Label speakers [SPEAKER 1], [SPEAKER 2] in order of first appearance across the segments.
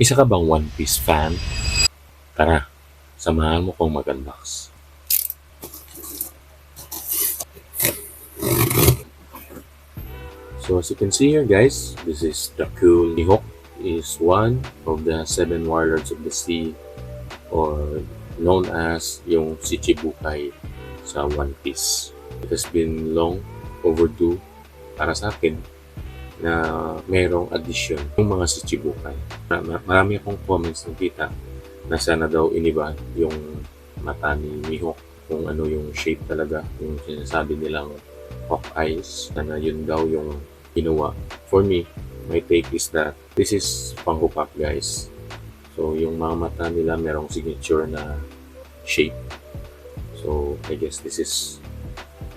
[SPEAKER 1] Isa ka bang One Piece fan? Tara, samahan mo kong mag-unbox. So as you can see here guys, this is the cool Mihawk. Is one of the 7 warlords of the sea, or known as yung Shichibukai sa One Piece. It has been long overdue para sa akin na mayroong addition yung mga Shichibukai. Marami akong comments nakita na sana daw iniba yung mata ni Mihawk, kung ano yung shape talaga, yung sinasabi nilang hawk eyes, na yun daw yung ginawa. For me, my take is that this is panghupak guys. So yung mga mata nila merong signature na shape. So I guess this is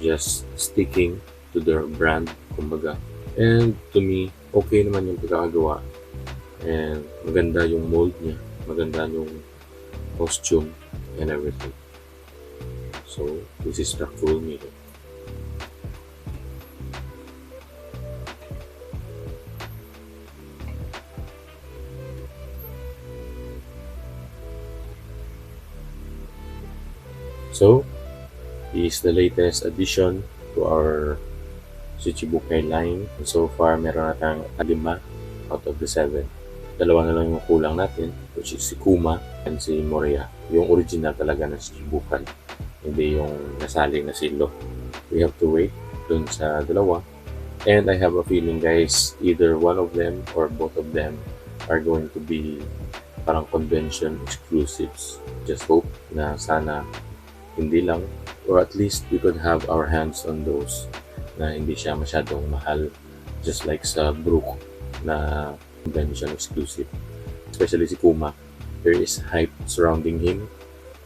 [SPEAKER 1] just sticking to their brand, kumbaga. And to me, okay naman yung pagkakagawa. And maganda yung mold niya, maganda yung costume and everything. So this is the full meter. So, this is the latest addition to our Shichibukai line. And so far, meron na tayong 5 out of the 7. Dalawa na lang yung kulang natin, which is si Kuma and si Moria. Yung original talaga na Shichibukai, hindi yung nasaling na silo. We have to wait dun sa dalawa. And I have a feeling guys, either one of them or both of them are going to be parang convention exclusives. Just hope na sana hindi lang, or at least we could have our hands on those na hindi siya masyadong mahal, just like sa Brook na convention exclusive. Especially si Kuma, there is hype surrounding him.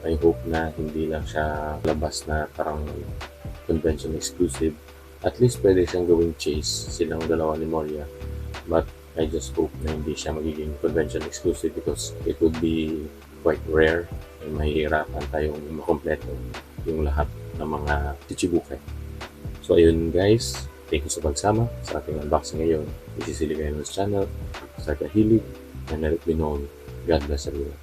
[SPEAKER 1] I hope na hindi lang siya labas na parang convention exclusive. At least pwede siyang gawing chase silang dalawa ni Moria, but I just hope na hindi siya magiging convention exclusive because it would be quite rare. Mahihirapan tayong makompleto yung lahat ng mga Shichibukai. So ayun guys, thank you sa pagsama sa ating unboxing ngayon. This is Silly Venom's channel. Sa kahilig, and let it be known, God bless everyone.